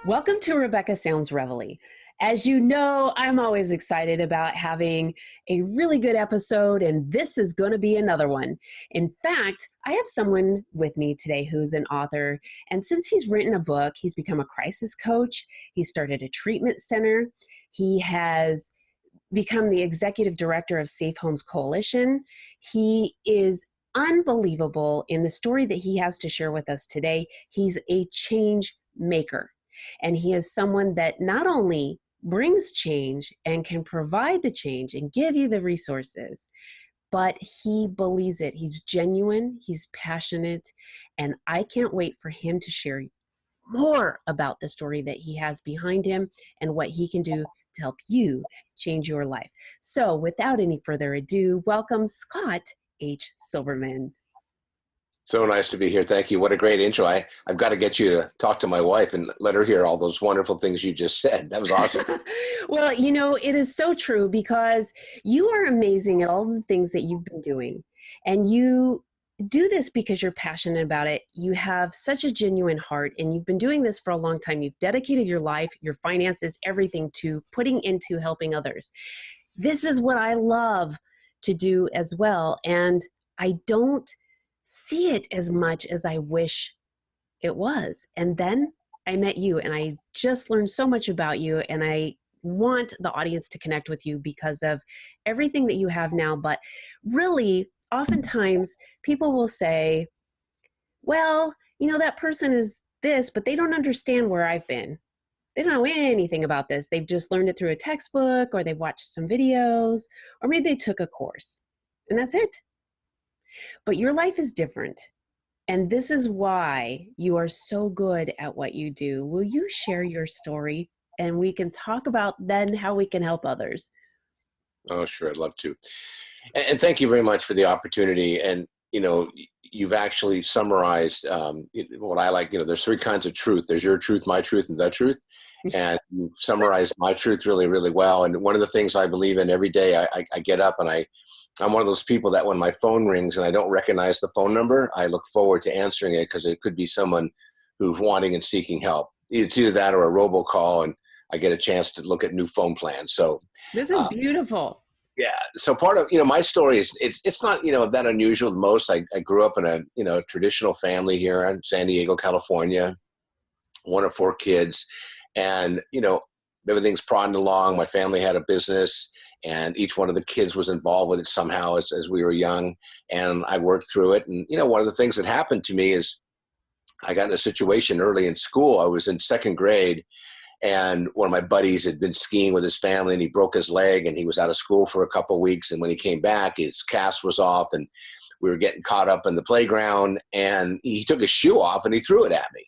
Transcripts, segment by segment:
Welcome to Rebecca Sounds Reveille. As you know, I'm always excited about having a really good episode, and this is going to be another one. In fact, I have someone with me today who's an author, and since he's written a book, he's become a crisis coach. He started a treatment center. He has become the executive director of Safe Homes Coalition. He is unbelievable in the story that he has to share with us today. He's a change maker. And he is someone that not only brings change and can provide the change and give you the resources, but he believes it. He's genuine, he's passionate, and I can't wait for him to share more about the story that he has behind him and what he can do to help you change your life. So without any further ado, welcome Scott H. Silverman. So nice to be here. Thank you. What a great intro. I've got to get you to talk to my wife and let her hear all those wonderful things you just said. That was awesome. Well, you know, it is so true because you are amazing at all the things that you've been doing. And you do this because you're passionate about it. You have such a genuine heart and you've been doing this for a long time. You've dedicated your life, your finances, everything to putting into helping others. This is what I love to do as well. And I don't see it as much as I wish it was. And then I met you and I just learned so much about you, and I want the audience to connect with you because of everything that you have now. But really, oftentimes people will say, well, you know, that person is this, but they don't understand where I've been. They don't know anything about this. They've just learned it through a textbook, or they've watched some videos, or maybe they took a course, and that's it. But your life is different. And this is why you are so good at what you do. Will you share your story and we can talk about then how we can help others? Oh, sure. I'd love to. And thank you very much for the opportunity. And, you know, you've actually summarized what I like. You know, there's three kinds of truth. There's your truth, my truth, and the truth. And you summarized my truth really, really well. And one of the things I believe in every day, I get up and I'm one of those people that when my phone rings and I don't recognize the phone number, I look forward to answering it because it could be someone who's wanting and seeking help. Either that or a robocall, and I get a chance to look at new phone plans. So this is beautiful. Yeah. So part of, you know, my story is it's not, you know, that unusual. Most I grew up in a, you know, traditional family here in San Diego, California, one of four kids, and, you know, everything's plodding along. My family had a business, and each one of the kids was involved with it somehow as we were young, and I worked through it. And, you know, one of the things that happened to me is I got in a situation early in school. I was in second grade, and one of my buddies had been skiing with his family, and he broke his leg, and he was out of school for a couple of weeks. And when he came back, his cast was off, and we were getting caught up in the playground, and he took his shoe off and he threw it at me.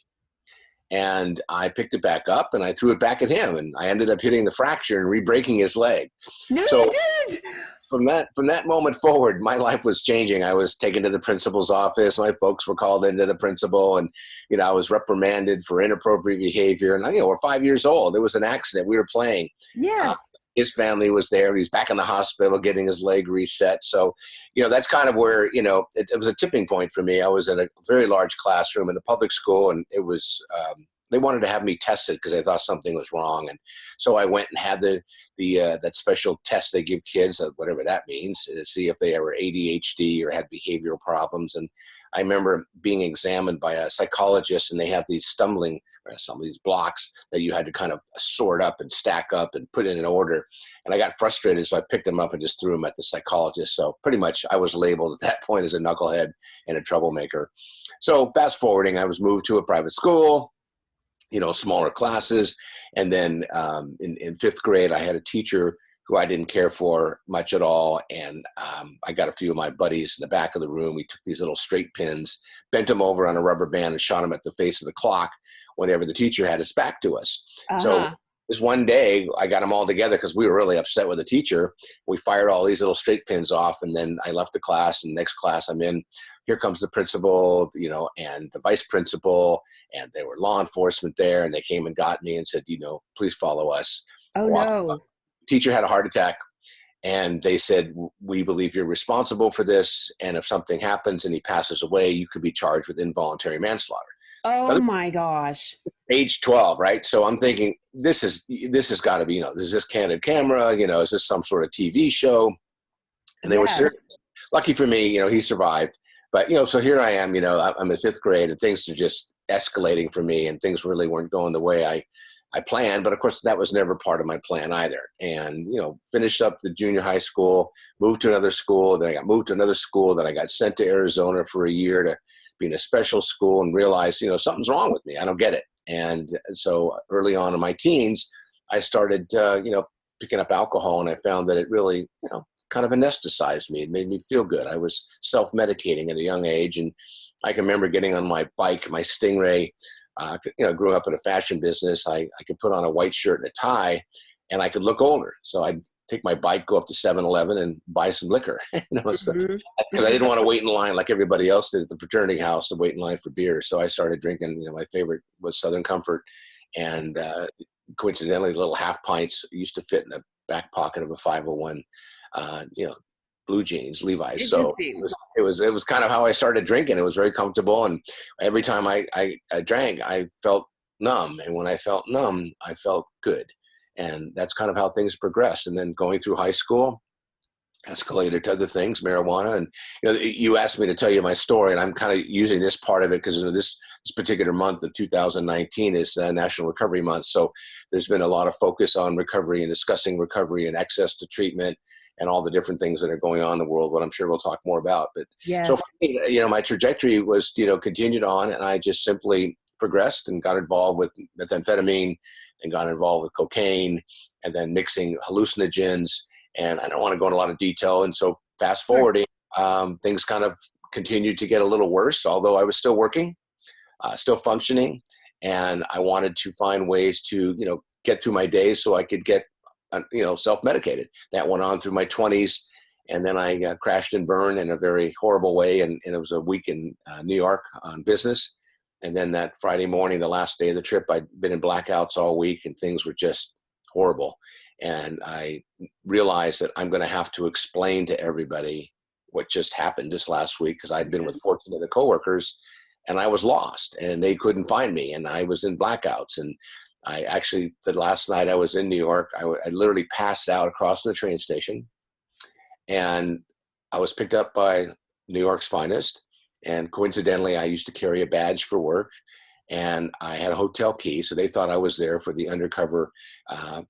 And I picked it back up and I threw it back at him, and I ended up hitting the fracture and re-breaking his leg. No, so you did. From that moment forward, my life was changing. I was taken to the principal's office. My folks were called into the principal, and, you know, I was reprimanded for inappropriate behavior. And, you know, we're 5 years old. It was an accident. We were playing. Yes. His family was there. He's back in the hospital getting his leg reset. So, you know, that's kind of where, you know, it was a tipping point for me. I was in a very large classroom in a public school, and it was, they wanted to have me tested because they thought something was wrong. And so I went and had that special test they give kids, whatever that means, to see if they were ADHD or had behavioral problems. And I remember being examined by a psychologist, and they had these some of these blocks that you had to kind of sort up and stack up and put in an order. And I got frustrated, so I picked them up and just threw them at the psychologist. So pretty much I was labeled at that point as a knucklehead and a troublemaker. So fast forwarding, I was moved to a private school, you know, smaller classes. And then in fifth grade, I had a teacher who I didn't care for much at all. And I got a few of my buddies in the back of the room. We took these little straight pins, bent them over on a rubber band, and shot them at the face of the clock whenever the teacher had his back to us. So this one day, I got them all together because we were really upset with the teacher. We fired all these little straight pins off, and then I left the class. And the next class I'm in, here comes the principal, you know, and the vice principal, and there were law enforcement there, and they came and got me and said, you know, please follow us. Oh, no. Teacher had a heart attack, And they said, we believe you're responsible for this. And if something happens and he passes away, you could be charged with involuntary manslaughter. Oh Now, my gosh. age 12, right? So I'm thinking, this has got to be, is this candid camera? Is this some sort of TV show? And they were Yes. serious. Lucky for me, he survived. But, so here I am, I'm in fifth grade and things are just escalating for me and things really weren't going the way I planned. But of course, that was never part of my plan either. And, finished up the junior high school, moved to another school. Then I got moved to another school. Then I got sent to Arizona for a year to be in a special school and realized, something's wrong with me. I don't get it. And so early on in my teens, I started, picking up alcohol, and I found that it really, kind of anesthetized me. It made me feel good. I was self-medicating at a young age. And I can remember getting on my bike, my Stingray, grew up in a fashion business. I could put on a white shirt and a tie and I could look older. So I'd take my bike, go up to 7-Eleven and buy some liquor, because I didn't want to wait in line like everybody else did at the fraternity house to wait in line for beer. So I started drinking, my favorite was Southern Comfort. And coincidentally, little half pints used to fit in the back pocket of a 501, blue jeans, Levi's. So it was kind of how I started drinking. It was very comfortable. And every time I drank, I felt numb. And when I felt numb, I felt good. And that's kind of how things progressed. And then going through high school, escalated to other things, marijuana. And, you asked me to tell you my story, and I'm kind of using this part of it because this particular month of 2019 is National Recovery Month. So there's been a lot of focus on recovery and discussing recovery and access to treatment and all the different things that are going on in the world, what I'm sure we'll talk more about. But yes. So for me, my trajectory was, continued on, and I just simply progressed and got involved with methamphetamine and got involved with cocaine and then mixing hallucinogens. And I don't want to go into a lot of detail. And so fast forwarding, things kind of continued to get a little worse, although I was still working, still functioning. And I wanted to find ways to, get through my days so I could get, self-medicated. That went on through my 20s. And then I crashed and burned in a very horrible way. And it was a week in New York on business. And then that Friday morning, the last day of the trip, I'd been in blackouts all week and things were just horrible. And I realized that I'm going to have to explain to everybody what just happened this last week, because I'd been with 14 other coworkers and I was lost and they couldn't find me and I was in blackouts. And I actually, the last night I was in New York, I literally passed out across the train station, and I was picked up by New York's finest. And coincidentally, I used to carry a badge for work. And I had a hotel key, so they thought I was there for the undercover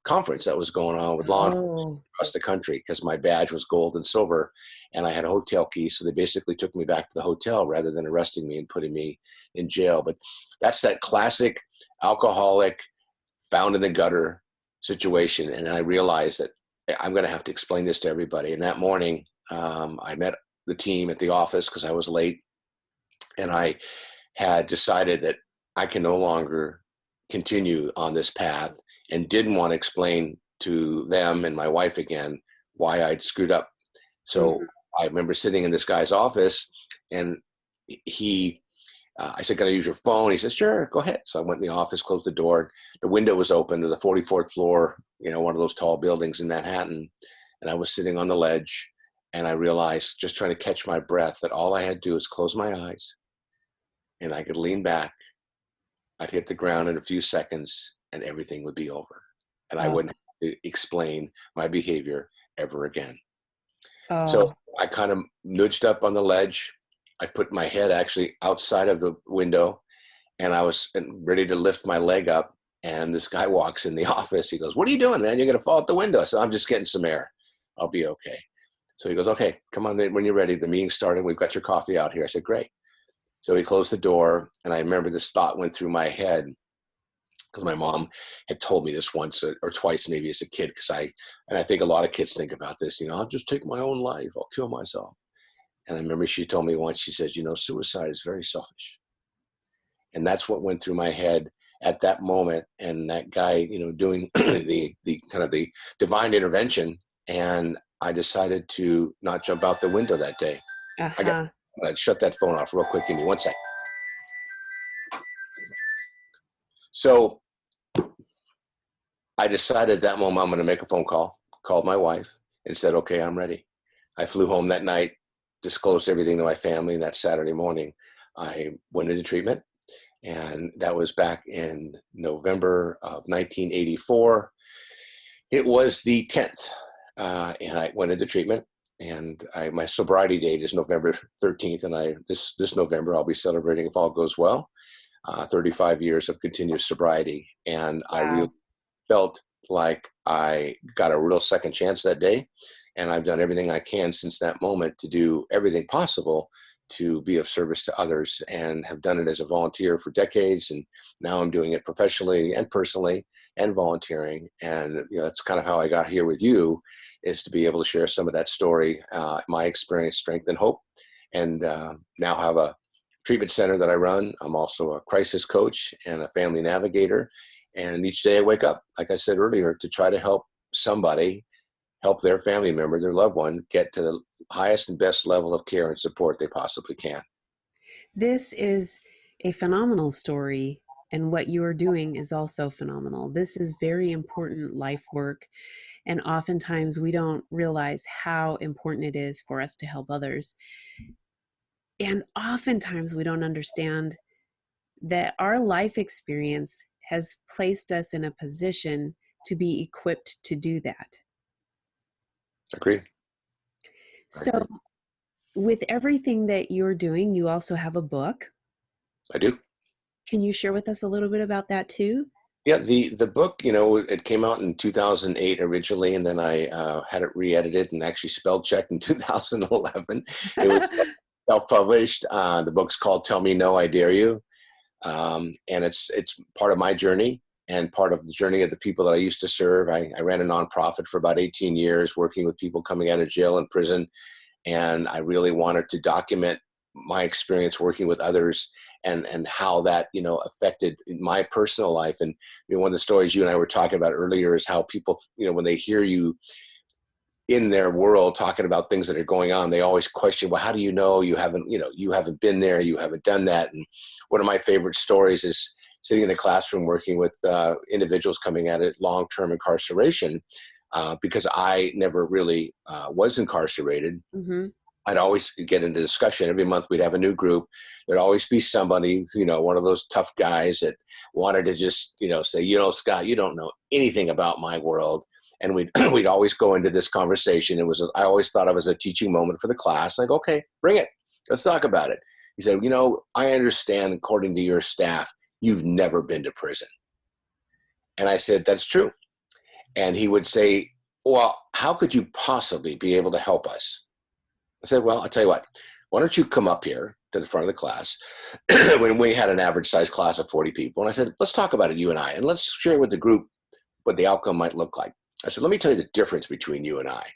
conference that was going on with law enforcement across the country, because my badge was gold and silver, and I had a hotel key. So they basically took me back to the hotel rather than arresting me and putting me in jail. But that's that classic alcoholic, found in the gutter situation. And I realized that I'm going to have to explain this to everybody. And that morning, I met the team at the office because I was late, and I had decided that I can no longer continue on this path, and didn't want to explain to them and my wife again why I'd screwed up. So I remember sitting in this guy's office, and I said, "Can I use your phone?" He said, "Sure, go ahead." So I went in the office, closed the door. The window was open to the 44th floor, one of those tall buildings in Manhattan. And I was sitting on the ledge, and I realized, just trying to catch my breath, that all I had to do was close my eyes and I could lean back. I'd hit the ground in a few seconds and everything would be over. And I wouldn't have to explain my behavior ever again. So I kind of nudged up on the ledge. I put my head actually outside of the window, and I was ready to lift my leg up. And this guy walks in the office. He goes, "What are you doing, man? You're going to fall out the window." So I'm just getting some air. I'll be okay. So he goes, "Okay, come on when you're ready. The meeting's started. We've got your coffee out here." I said, "Great." So he closed the door, and I remember this thought went through my head, because my mom had told me this once or twice, maybe as a kid, and I think a lot of kids think about this, "I'll just take my own life. I'll kill myself." And I remember she told me once, she says, "Suicide is very selfish." And that's what went through my head at that moment. And that guy, doing the kind of the divine intervention. And I decided to not jump out the window that day. I'd shut that phone off real quick. Give me 1 second. So I decided that moment I'm going to make a phone call, called my wife, and said, okay, I'm ready. I flew home that night, disclosed everything to my family. And that Saturday morning, I went into treatment. And that was back in November of 1984. It was the 10th. And I went into treatment. And my sobriety date is November 13th. And this November, I'll be celebrating, if all goes well, 35 years of continuous sobriety. And I really Wow. felt like I got a real second chance that day. And I've done everything I can since that moment to do everything possible to be of service to others, and have done it as a volunteer for decades. And now I'm doing it professionally and personally and volunteering. And, that's kind of how I got here with you, is to be able to share some of that story, my experience, strength, and hope. And now have a treatment center that I run. I'm also a crisis coach and a family navigator. And each day I wake up, like I said earlier, to try to help somebody, help their family member, their loved one, get to the highest and best level of care and support they possibly can. This is a phenomenal story, and what you are doing is also phenomenal. This is very important life work, and oftentimes we don't realize how important it is for us to help others. And oftentimes we don't understand that our life experience has placed us in a position to be equipped to do that. Agree. I So, agree. with everything that you're doing, you also have a book. I do. Can you share with us a little bit about that too? Yeah, the book, it came out in 2008 originally, and then I had it re-edited and actually spell checked in 2011. It was self-published. The book's called "Tell Me No, I Dare You," and it's part of my journey and part of the journey of the people that I used to serve. I ran a nonprofit for about 18 years, working with people coming out of jail and prison, and I really wanted to document my experience working with others, and how that affected my personal life. And one of the stories you and I were talking about earlier is how people, when they hear you in their world talking about things that are going on, they always question, well, how do you know? You haven't been there, you haven't done that. And one of my favorite stories is sitting in the classroom working with individuals coming out of long-term incarceration, because I never really was incarcerated. Mm-hmm. I'd always get into discussion. Every month we'd have a new group. There'd always be somebody, one of those tough guys that wanted to just, say, Scott, you don't know anything about my world. And we'd always go into this conversation. I always thought it was a teaching moment for the class. Like, okay, bring it. Let's talk about it. He said, I understand, according to your staff, you've never been to prison. And I said, that's true. And he would say, well, how could you possibly be able to help us? I said, well, I'll tell you what, why don't you come up here to the front of the class when we had an average size class of 40 people. And I said, let's talk about it, you and I, and let's share with the group what the outcome might look like. I said, let me tell you the difference between you and I.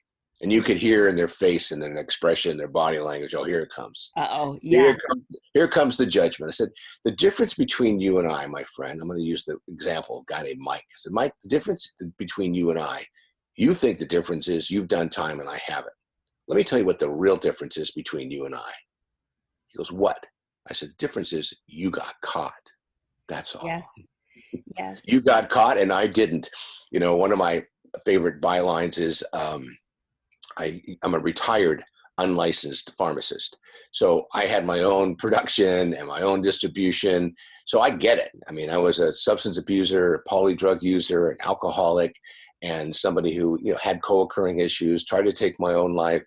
And you could hear in their face and their expression, their body language, oh, here it comes. Uh-oh, Here yeah. it comes. Here comes the judgment. I said, the difference between you and I, my friend, I'm going to use the example of a guy named Mike. I said, Mike, the difference between you and I, you think the difference is you've done time and I haven't. Let me tell you what the real difference is between you and I. He goes, what? I said, the difference is you got caught. That's all. Yes. Yes. You got caught and I didn't. One of my favorite bylines is I'm a retired unlicensed pharmacist. So I had my own production and my own distribution. So I get it. I mean, I was a substance abuser, a polydrug user, an alcoholic, and somebody who had co-occurring issues, tried to take my own life.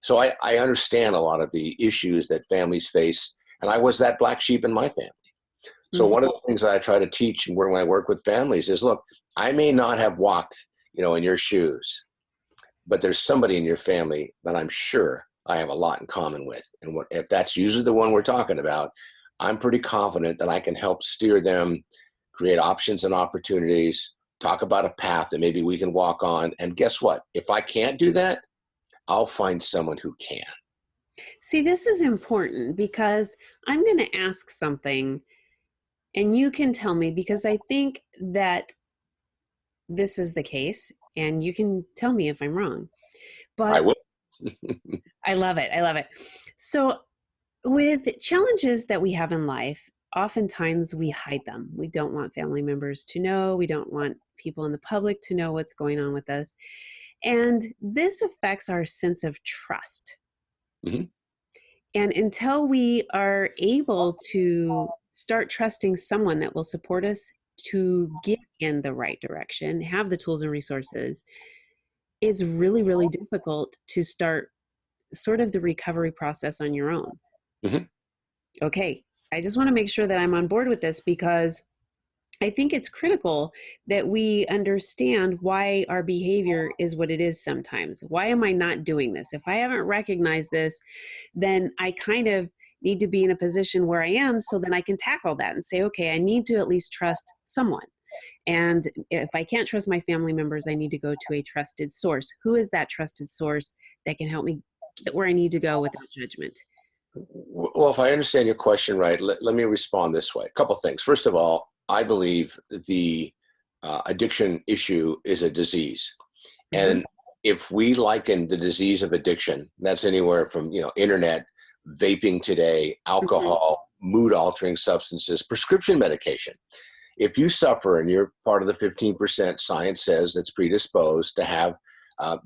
So I understand a lot of the issues that families face, and I was that black sheep in my family. So Mhm. one of the things that I try to teach when I work with families is, look, I may not have walked, in your shoes, but there's somebody in your family that I'm sure I have a lot in common with. And if that's usually the one we're talking about, I'm pretty confident that I can help steer them, create options and opportunities, talk about a path that maybe we can walk on. And guess what? If I can't do that, I'll find someone who can. See, this is important because I'm going to ask something and you can tell me, because I think that this is the case and you can tell me if I'm wrong. I But will. I love it. I love it. So, with challenges that we have in life, oftentimes we hide them. We don't want family members to know. We don't want people in the public to know what's going on with us. And this affects our sense of trust. Mhm. And until we are able to start trusting someone that will support us to get in the right direction, have the tools and resources, it's really, really difficult to start sort of the recovery process on your own. Mhm. Okay, I just want to make sure that I'm on board with this, because I think it's critical that we understand why our behavior is what it is sometimes. Why am I not doing this? If I haven't recognized this, then I kind of need to be in a position where I am, so then I can tackle that and say, okay, I need to at least trust someone. And if I can't trust my family members, I need to go to a trusted source. Who is that trusted source that can help me get where I need to go without judgment? Well, if I understand your question right, let me respond this way. A couple things. First of all, I believe the addiction issue is a disease. Mm-hmm. And if we liken the disease of addiction, that's anywhere from, internet, vaping today, Mm-hmm. alcohol, mood altering substances, prescription medication. If you suffer and you're part of the 15% science says that's predisposed to have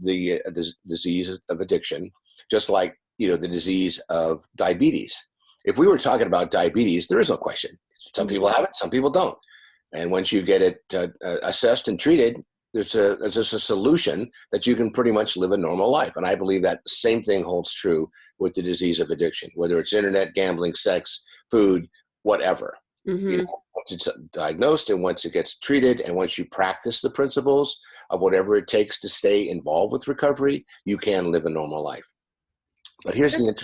the disease of addiction, just like, the disease of diabetes. If we were talking about diabetes, there is no question. Some Mm-hmm. people have it, some people don't. And once you get it assessed and treated, there's just a solution that you can pretty much live a normal life. And I believe that same thing holds true with the disease of addiction, whether it's internet, gambling, sex, food, whatever. Mm-hmm. Once it's diagnosed and once it gets treated and once you practice the principles of whatever it takes to stay involved with recovery, you can live a normal life. But here's the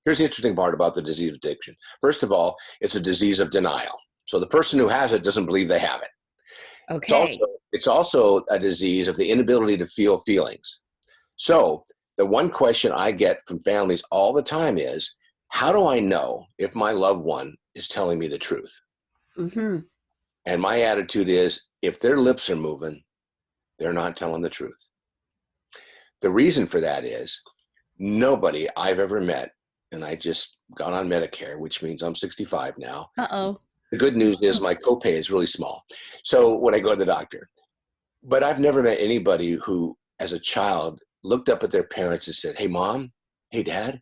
interesting part about the disease of addiction. First of all, it's a disease of denial. So the person who has it doesn't believe they have it. It's Okay. also it's also a disease of the inability to feel feelings. So the one question I get from families all the time is, how do I know if my loved one is telling me the truth? Mm-hmm. And my attitude is, if their lips are moving, they're not telling the truth. The reason for that is nobody I've ever met, and I just got on Medicare, which means I'm 65 now. Uh-oh. The good news is my copay is really small. So when I go to the doctor, but I've never met anybody who, as a child, looked up at their parents and said, hey, mom, hey, dad,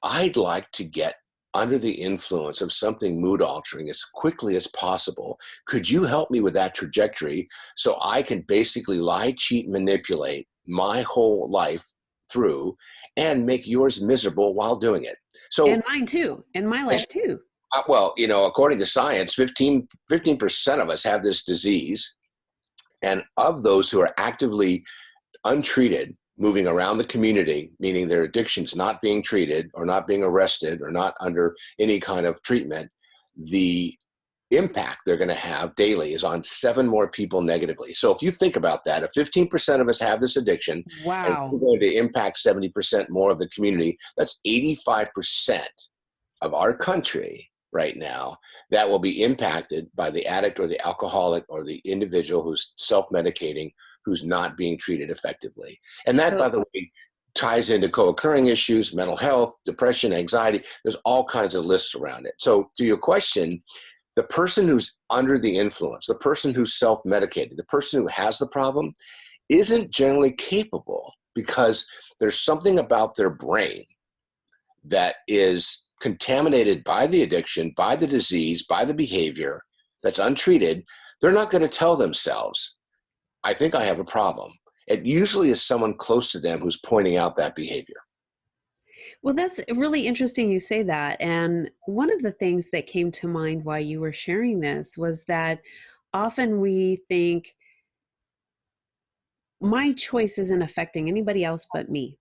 I'd like to get under the influence of something mood altering as quickly as possible. Could you help me with that trajectory so I can basically lie, cheat, manipulate my whole life through and make yours miserable while doing it? So, And mine too. And my life too. well, according to science, 15% of us have this disease. And of those who are actively untreated, moving around the community, meaning their addiction's not being treated or not being arrested or not under any kind of treatment, the impact they're going to have daily is on 7 more people negatively. So if you think about that, if 15% of us have this addiction and we're Wow. going to impact 70% more of the community, that's 85% of our country right now that will be impacted by the addict or the alcoholic or the individual who's self-medicating, who's not being treated effectively. And that, So, by the way, ties into co-occurring issues, mental health, depression, anxiety. There's all kinds of lists around it. So to your question, the person who's under the influence, the person who's self-medicated, the person who has the problem isn't generally capable because there's something about their brain that is contaminated by the addiction, by the disease, by the behavior that's untreated. They're not going to tell themselves, I think I have a problem. It usually is someone close to them who's pointing out that behavior. well, that's really interesting you say that. And one of the things that came to mind while you were sharing this was that often we think my choice isn't affecting anybody else but me.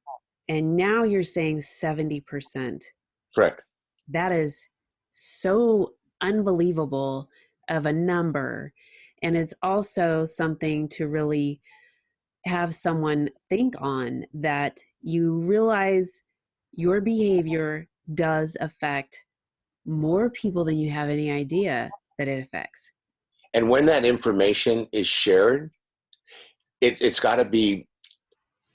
And now you're saying 70%. Correct. That is so unbelievable of a number. And it's also something to really have someone think on, that you realize your behavior does affect more people than you have any idea that it affects. And when that information is shared, it's got to be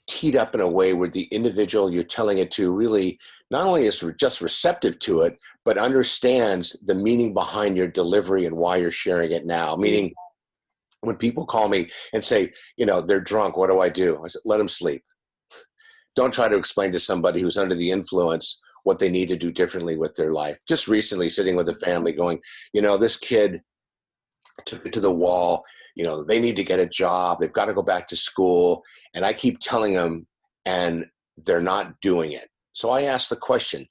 teed up in a way where the individual you're telling it to really not only is just receptive to it, but understands the meaning behind your delivery and why you're sharing it now. Meaning, When people call me and say, they're drunk, what do I do? I said, let them sleep. Don't try to explain to somebody who's under the influence what they need to do differently with their life. Just recently sitting with a family going, this kid took it to the wall. They need to get a job. They've got to go back to school. And I keep telling them, and they're not doing it. So I ask the question,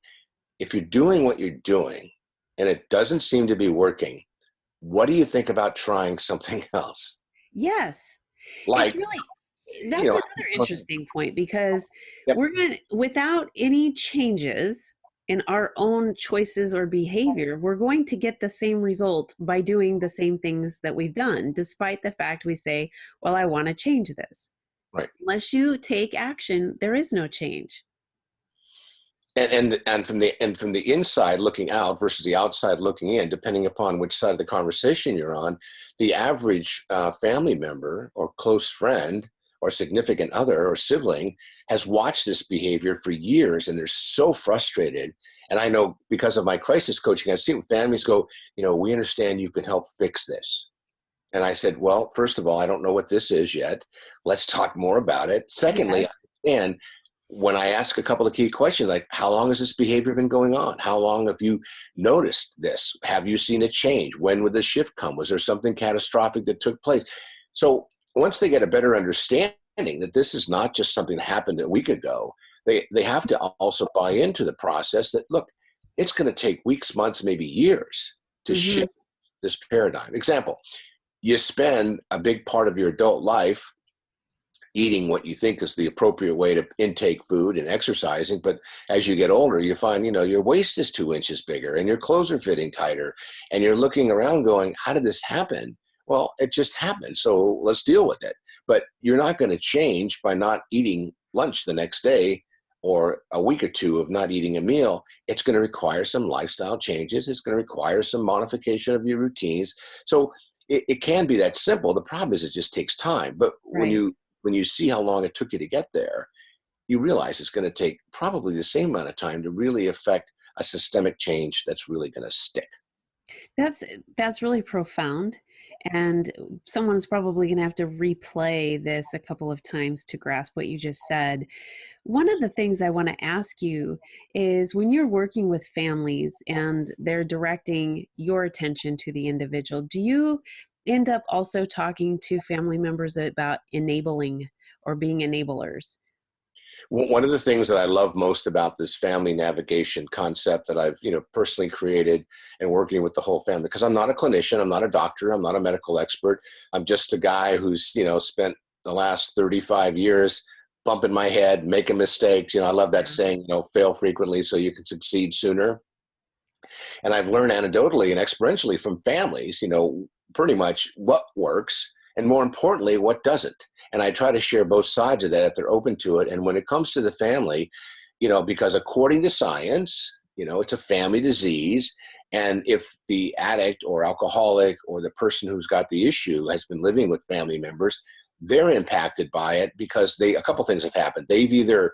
if you're doing what you're doing and it doesn't seem to be working, what do you think about trying something else? Yes. Like, That's another interesting point, because yep. without any changes in our own choices or behavior, we're going to get the same result by doing the same things that we've done, despite the fact we say, well, I want to change this. Right. Unless you take action, there is no change. And from the inside looking out versus the outside looking in, depending upon which side of the conversation you're on, the average family member or close friend or significant other or sibling has watched this behavior for years, and they're so frustrated. And I know, because of my crisis coaching, I've seen families go, we understand you can help fix this. And I said, well, first of all, I don't know what this is yet. Let's talk more about it. Secondly, Yes. and when I ask a couple of key questions, like, how long has this behavior been going on? How long have you noticed this? Have you seen a change? When would the shift come? Was there something catastrophic that took place? So once they get a better understanding that this is not just something that happened a week ago, they have to also buy into the process that, look, it's going to take weeks, months, maybe years to shift this paradigm. Example, you spend a big part of your adult life eating what you think is the appropriate way to intake food and exercising. But as you get older, you find, your waist is 2 inches bigger and your clothes are fitting tighter. And you're looking around going, how did this happen? Well, it just happened. So let's deal with it. But you're not going to change by not eating lunch the next day or a week or two of not eating a meal. It's going to require some lifestyle changes. It's going to require some modification of your routines. So it can be that simple. The problem is it just takes time. But Right. when you see how long it took you to get there, you realize it's going to take probably the same amount of time to really affect a systemic change that's really going to stick. That's really profound. And someone's probably going to have to replay this a couple of times to grasp what you just said. One of the things I want to ask you is, when you're working with families and they're directing your attention to the individual, do you end up also talking to family members about enabling or being enablers? One of the things that I love most about this family navigation concept that I've, personally created and working with the whole family, because I'm not a clinician, I'm not a doctor, I'm not a medical expert. I'm just a guy who's, spent the last 35 years bumping my head, making mistakes. I love that saying, fail frequently so you can succeed sooner. And I've learned anecdotally and experientially from families, pretty much what works, and more importantly, what doesn't. And I try to share both sides of that if they're open to it. And when it comes to the family, because according to science, it's a family disease. And if the addict or alcoholic or the person who's got the issue has been living with family members, they're impacted by it because a couple things have happened. They've either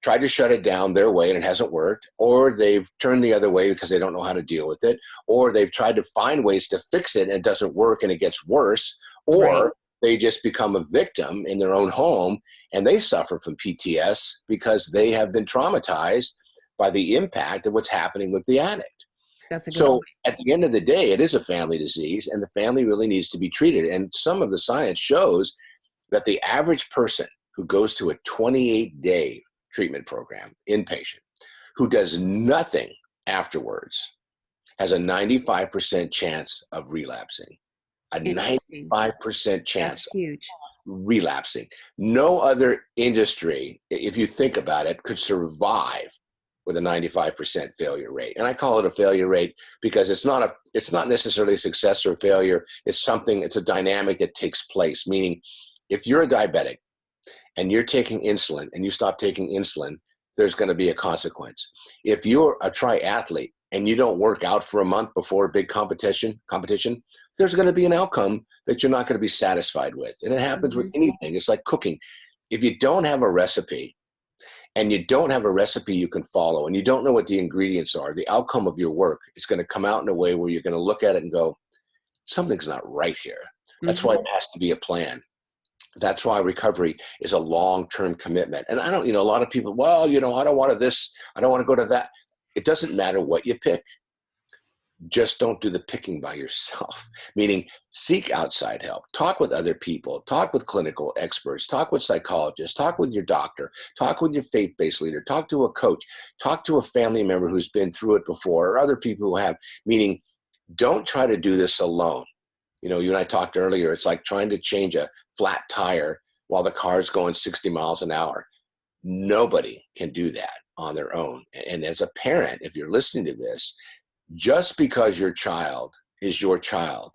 tried to shut it down their way and it hasn't worked, or they've turned the other way because they don't know how to deal with it, or they've tried to find ways to fix it and it doesn't work and it gets worse, or Right. they just become a victim in their own home and they suffer from PTS because they have been traumatized by the impact of what's happening with the addict. That's a good So point. at the end of the day, it is a family disease and the family really needs to be treated. And some of the science shows that the average person who goes to a 28-day treatment program, inpatient, who does nothing afterwards, has a 95% chance of relapsing. A Interesting. 95% chance That's huge. relapsing. No other industry, if you think about it, could survive with a 95% failure rate. And I call it a failure rate because it's not necessarily a success or a failure. It's a dynamic that takes place. Meaning, if you're a diabetic and you're taking insulin and you stop taking insulin, there's going to be a consequence. If you're a triathlete and you don't work out for a month before a big competition, there's going to be an outcome that you're not going to be satisfied with. And it happens with anything. It's like cooking. If you don't have a recipe and you don't have a recipe you can follow and you don't know what the ingredients are, the outcome of your work is going to come out in a way where you're going to look at it and go, something's not right here. That's why Mm-hmm. it has to be a plan. That's why recovery is a long-term commitment. And I don't, a lot of people, well, I don't want to this, I don't want to go to that. It doesn't matter what you pick. Just don't do the picking by yourself, meaning seek outside help, talk with other people, talk with clinical experts, talk with psychologists, talk with your doctor, talk with your faith-based leader, talk to a coach, talk to a family member who's been through it before, or other people who have, meaning don't try to do this alone. You and I talked earlier, it's like trying to change a flat tire while the car's going 60 miles an hour. Nobody can do that on their own. And as a parent, if you're listening to this, just because your child is your child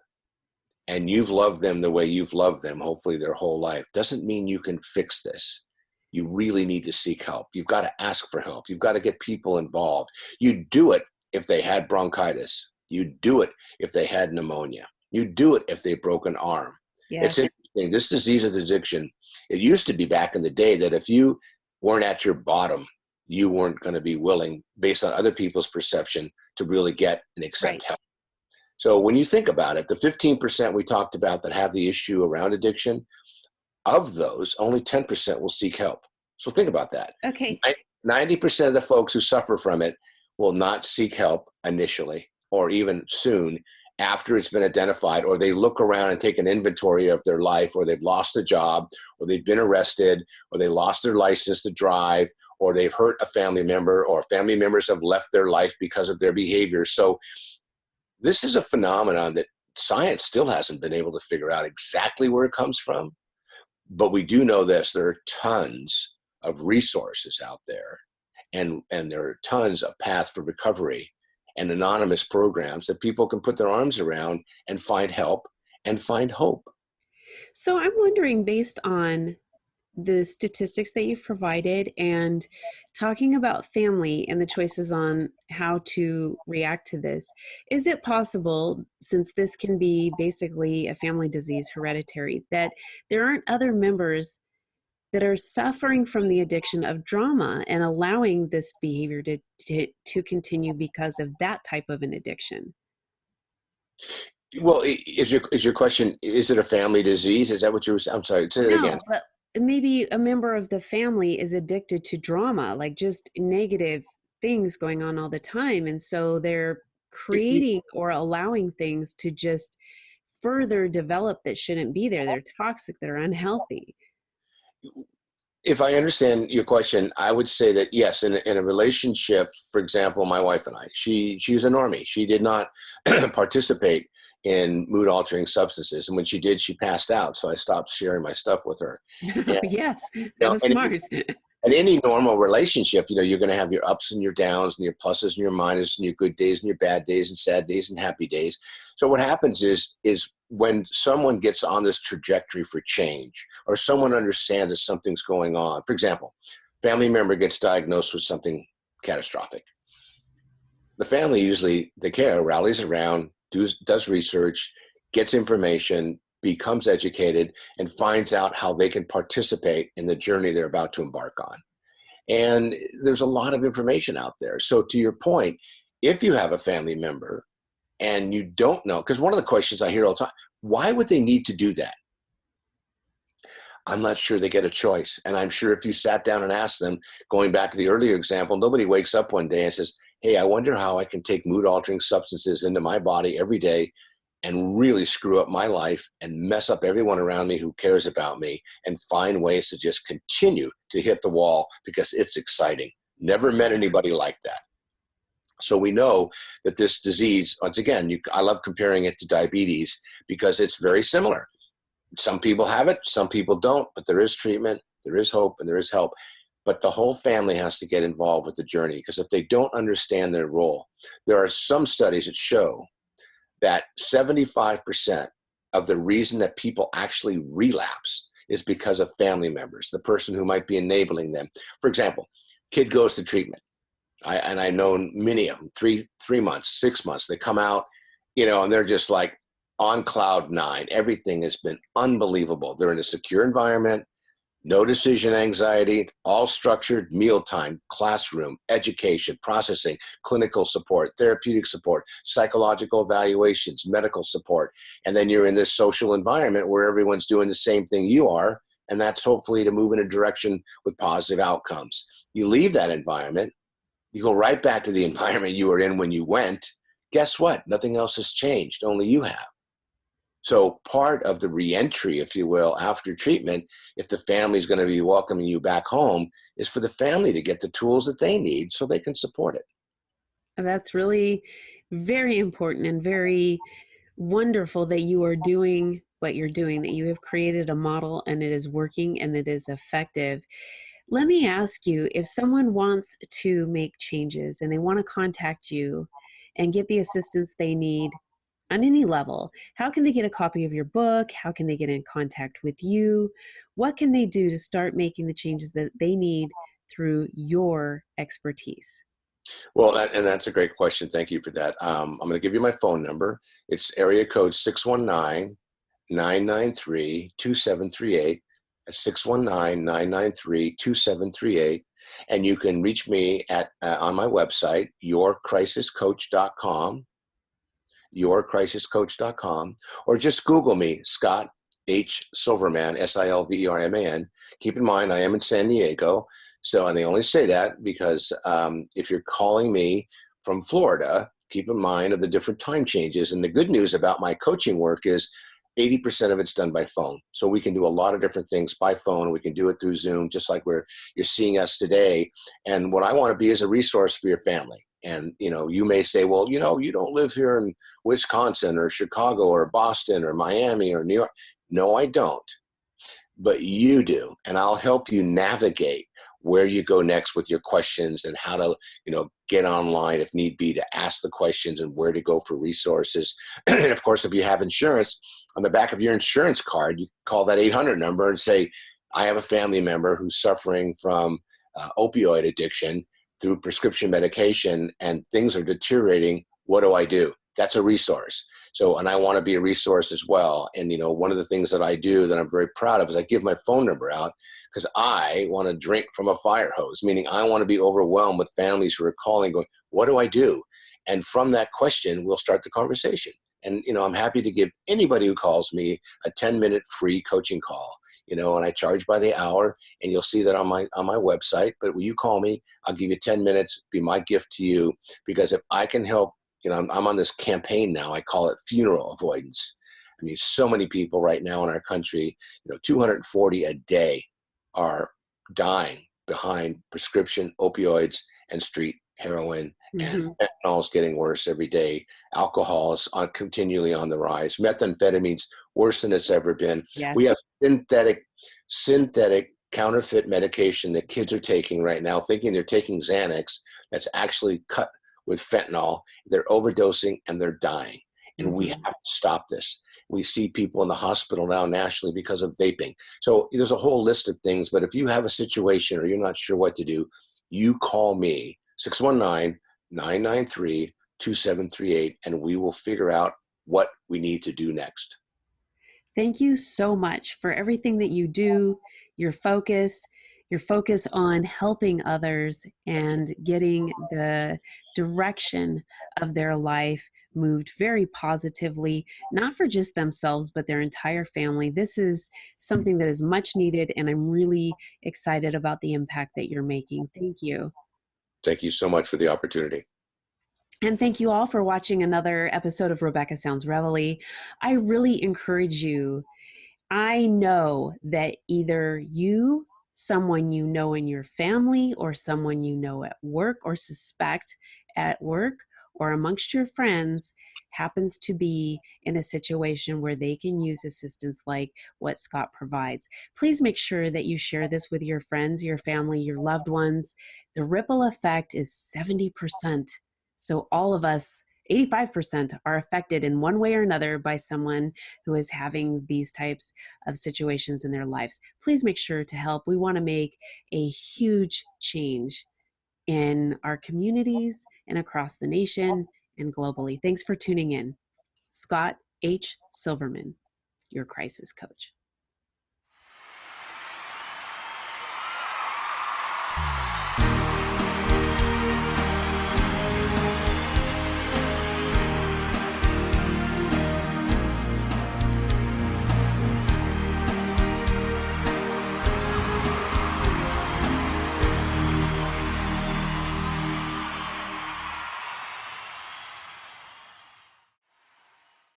and you've loved them the way you've loved them, hopefully their whole life, doesn't mean you can fix this. You really need to seek help. You've got to ask for help. You've got to get people involved. You do it if they had bronchitis. You do it if they had pneumonia. You do it if they broke an arm. It's Yes. interesting. This disease of addiction, it used to be back in the day that if you weren't at your bottom, you weren't going to be willing, based on other people's perception, to really get and accept Right. help. So when you think about it, the 15% we talked about that have the issue around addiction, of those, only 10% will seek help. So think about that. Okay. 90% of the folks who suffer from it will not seek help initially or even soon after it's been identified, or they look around and take an inventory of their life, or they've lost a job, or they've been arrested, or they lost their license to drive, or they've hurt a family member, or family members have left their life because of their behavior. So this is a phenomenon that science still hasn't been able to figure out exactly where it comes from. But we do know this, there are tons of resources out there, and there are tons of paths for recovery and anonymous programs that people can put their arms around and find help and find hope. So I'm wondering, based on the statistics that you've provided and talking about family and the choices on how to react to this, is it possible, since this can be basically a family disease, hereditary, that there aren't other members that are suffering from the addiction of drama and allowing this behavior to continue because of that type of an addiction? Well, is your question, is it a family disease? Is that what you were saying? I'm sorry, say that again. No, but maybe a member of the family is addicted to drama, like just negative things going on all the time. And so they're creating or allowing things to just further develop that shouldn't be there. They're toxic, they're unhealthy. If I understand your question, I would say that yes, in a relationship, for example, my wife and I, she was a normie. She did not participate in mood altering substances, and when she did, she passed out. So I stopped sharing my stuff with her. And, Yes, that was and smart. in any normal relationship, you're going to have your ups and your downs and your pluses and your minuses and your good days and your bad days and sad days and happy days. So what happens is when someone gets on this trajectory for change, or someone understands that something's going on, for example, family member gets diagnosed with something catastrophic. The family usually, they care, rallies around, does research, gets information, becomes educated, and finds out how they can participate in the journey they're about to embark on. And there's a lot of information out there. So to your point, if you have a family member and you don't know, because one of the questions I hear all the time, why would they need to do that? I'm not sure they get a choice. And I'm sure if you sat down and asked them, going back to the earlier example, nobody wakes up one day and says, hey, I wonder how I can take mood altering substances into my body every day and really screw up my life and mess up everyone around me who cares about me, and find ways to just continue to hit the wall because it's exciting. Never met anybody like that. So we know that this disease, once again, I love comparing it to diabetes because it's very similar. Some people have it, some people don't, but there is treatment, there is hope, and there is help. But the whole family has to get involved with the journey, because if they don't understand their role, there are some studies that show that 75% of the reason that people actually relapse is because of family members, the person who might be enabling them. For example, kid goes to treatment. I know many of them, three months, 6 months, they come out, and they're just like on cloud nine. Everything has been unbelievable. They're in a secure environment. No decision anxiety, all structured, mealtime, classroom, education, processing, clinical support, therapeutic support, psychological evaluations, medical support. And then you're in this social environment where everyone's doing the same thing you are. And that's hopefully to move in a direction with positive outcomes. You leave that environment, you go right back to the environment you were in when you went. Guess what? Nothing else has changed, only you have. So part of the reentry, if you will, after treatment, if the family is going to be welcoming you back home, is for the family to get the tools that they need so they can support it. And that's really very important and very wonderful that you are doing what you're doing, that you have created a model and it is working and it is effective. Let me ask you, if someone wants to make changes and they want to contact you and get the assistance they need on any level, how can they get a copy of your book? How can they get in contact with you? What can they do to start making the changes that they need through your expertise? Well, and that's a great question. Thank you for that. I'm going to give you my phone number. It's area code 619-993-2738. 619-993-2738. And you can reach me at on my website, yourcrisiscoach.com, yourcrisiscoach.com, or just Google me, Scott H. Silverman, Silverman. Keep in mind, I am in San Diego. So, and they only say that because if you're calling me from Florida, keep in mind of the different time changes. And the good news about my coaching work is 80% of it's done by phone. So we can do a lot of different things by phone. We can do it through Zoom, just like you're seeing us today. And what I want to be is a resource for your family. And, you may say, well, you don't live here in Wisconsin or Chicago or Boston or Miami or New York. No, I don't. But you do. And I'll help you navigate where you go next with your questions and how to, get online if need be to ask the questions and where to go for resources. And of course, if you have insurance, on the back of your insurance card, you call that 800 number and say, I have a family member who's suffering from opioid addiction through prescription medication and things are deteriorating. What do I do? That's a resource. So, and I want to be a resource as well. And, one of the things that I do that I'm very proud of is I give my phone number out because I want to drink from a fire hose, meaning I want to be overwhelmed with families who are calling going, what do I do? And from that question, we'll start the conversation. And, I'm happy to give anybody who calls me a 10-minute free coaching call, and I charge by the hour, and you'll see that on my website. But when you call me, I'll give you 10 minutes, be my gift to you, because if I can help, I'm on this campaign now. I call it funeral avoidance. I mean, so many people right now in our country, 240 a day are dying behind prescription opioids and street heroin. And fentanyl is getting worse every day. Alcohol is continually on the rise. Methamphetamine's worse than it's ever been. Yes. We have synthetic counterfeit medication that kids are taking right now, thinking they're taking Xanax, that's actually cut with fentanyl. They're overdosing and they're dying. And we have to stop this. We see people in the hospital now nationally because of vaping. So there's a whole list of things, but if you have a situation or you're not sure what to do, you call me, 619-993-2738, and we will figure out what we need to do next. Thank you so much for everything that you do, your focus on helping others and getting the direction of their life moved very positively, not for just themselves, but their entire family. This is something that is much needed, and I'm really excited about the impact that you're making. Thank you. Thank you so much for the opportunity. And thank you all for watching another episode of Rebecca Sounds Reveille. I really encourage you. I know that either you, someone you know in your family, or someone you know at work or suspect at work or amongst your friends happens to be in a situation where they can use assistance like what Scott provides. Please make sure that you share this with your friends, your family, your loved ones. The ripple effect is 70%. So all of us, 85%, are affected in one way or another by someone who is having these types of situations in their lives. Please make sure to help. We want to make a huge change in our communities and across the nation and globally. Thanks for tuning in. Scott H. Silverman, your crisis coach.